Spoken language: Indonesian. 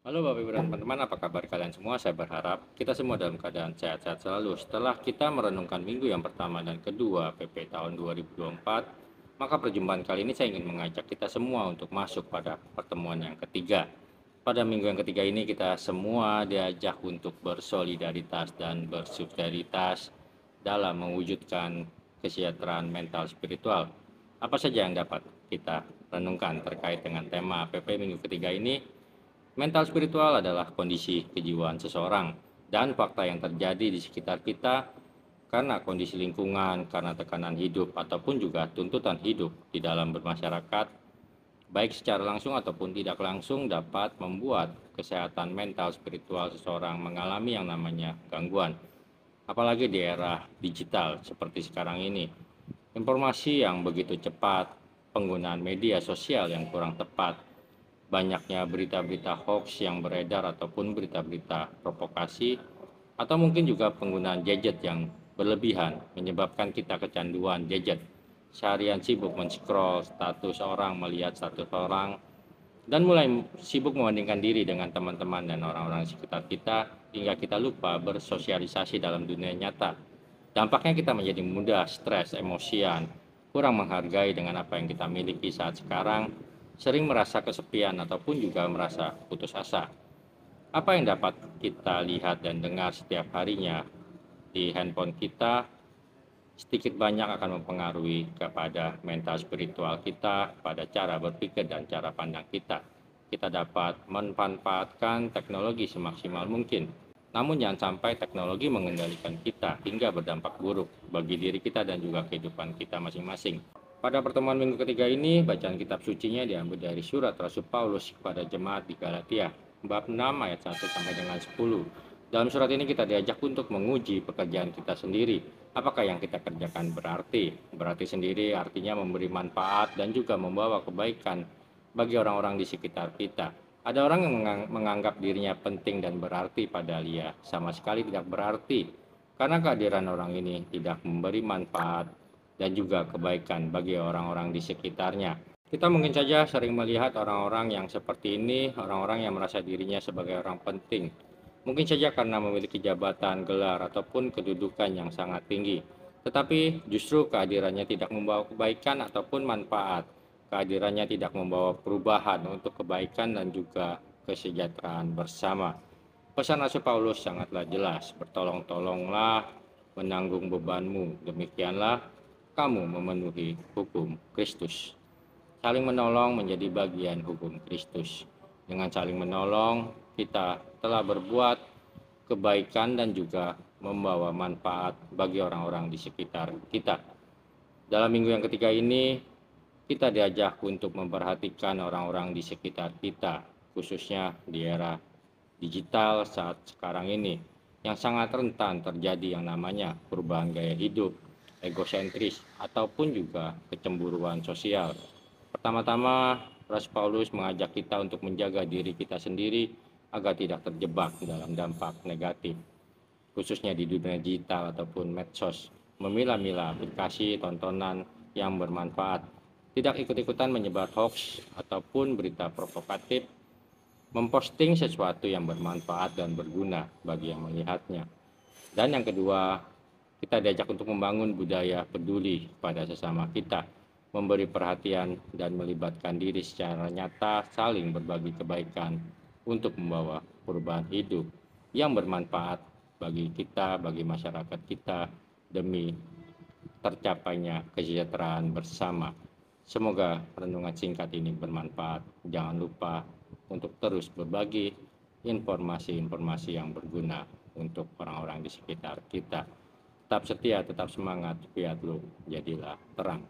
Halo Bapak Ibu dan teman-teman, apa kabar kalian semua? Saya berharap kita semua dalam keadaan sehat-sehat selalu. Setelah kita merenungkan minggu yang pertama dan kedua PP tahun 2024, maka perjumpaan kali ini saya ingin mengajak kita semua untuk masuk pada pertemuan yang ketiga. Pada minggu yang ketiga ini kita semua diajak untuk bersolidaritas dan bersubsidiaritas dalam mewujudkan kesejahteraan mental spiritual. Apa saja yang dapat kita renungkan terkait dengan tema PP minggu ketiga ini? Mental spiritual adalah kondisi kejiwaan seseorang dan fakta yang terjadi di sekitar kita karena kondisi lingkungan, karena tekanan hidup, ataupun juga tuntutan hidup di dalam bermasyarakat, baik secara langsung ataupun tidak langsung dapat membuat kesehatan mental spiritual seseorang mengalami yang namanya gangguan. Apalagi di era digital seperti sekarang ini. Informasi yang begitu cepat, penggunaan media sosial yang kurang tepat, banyaknya berita-berita hoax yang beredar ataupun berita-berita provokasi, atau mungkin juga penggunaan gadget yang berlebihan menyebabkan kita kecanduan gadget. Seharian sibuk men-scroll status orang, melihat status orang, dan mulai sibuk membandingkan diri dengan teman-teman dan orang-orang di sekitar kita hingga kita lupa bersosialisasi dalam dunia nyata. Dampaknya kita menjadi mudah stres, emosian, kurang menghargai dengan apa yang kita miliki saat sekarang, sering merasa kesepian ataupun juga merasa putus asa. Apa yang dapat kita lihat dan dengar setiap harinya di handphone kita sedikit banyak akan mempengaruhi kepada mental spiritual kita, pada cara berpikir dan cara pandang kita. Kita dapat memanfaatkan teknologi semaksimal mungkin. Namun jangan sampai teknologi mengendalikan kita hingga berdampak buruk bagi diri kita dan juga kehidupan kita masing-masing. Pada pertemuan minggu ketiga ini, bacaan kitab sucinya diambil dari surat Rasul Paulus kepada jemaat di Galatia, bab 6 ayat 1 sampai dengan 10. Dalam surat ini kita diajak untuk menguji pekerjaan kita sendiri. Apakah yang kita kerjakan berarti? Berarti sendiri artinya memberi manfaat dan juga membawa kebaikan bagi orang-orang di sekitar kita. Ada orang yang menganggap dirinya penting dan berarti, padahal ia sama sekali tidak berarti. Karena kehadiran orang ini tidak memberi manfaat dan juga kebaikan bagi orang-orang di sekitarnya. Kita mungkin saja sering melihat orang-orang yang seperti ini, orang-orang yang merasa dirinya sebagai orang penting. Mungkin saja karena memiliki jabatan, gelar, ataupun kedudukan yang sangat tinggi. Tetapi justru kehadirannya tidak membawa kebaikan ataupun manfaat. Kehadirannya tidak membawa perubahan untuk kebaikan dan juga kesejahteraan bersama. Pesan Rasul Paulus sangatlah jelas, bertolong-tolonglah menanggung bebanmu, demikianlah kamu memenuhi hukum Kristus. Saling menolong menjadi bagian hukum Kristus. Dengan saling menolong, kita telah berbuat kebaikan dan juga membawa manfaat bagi orang-orang di sekitar kita. Dalam minggu yang ketiga ini, kita diajak untuk memperhatikan orang-orang di sekitar kita, khususnya di era digital saat sekarang ini, yang sangat rentan terjadi yang namanya perubahan gaya hidup, egosentris, ataupun juga kecemburuan sosial. Pertama-tama, Rasul Paulus mengajak kita untuk menjaga diri kita sendiri agar tidak terjebak dalam dampak negatif, khususnya di dunia digital ataupun medsos. Memilah-milah aplikasi tontonan yang bermanfaat, tidak ikut-ikutan menyebar hoax ataupun berita provokatif, memposting sesuatu yang bermanfaat dan berguna bagi yang melihatnya. Dan yang kedua, kita diajak untuk membangun budaya peduli pada sesama kita, memberi perhatian dan melibatkan diri secara nyata, saling berbagi kebaikan untuk membawa perubahan hidup yang bermanfaat bagi kita, bagi masyarakat kita, demi tercapainya kesejahteraan bersama. Semoga renungan singkat ini bermanfaat. Jangan lupa untuk terus berbagi informasi-informasi yang berguna untuk orang-orang di sekitar kita. Tetap setia, tetap semangat, biar lu jadilah terang.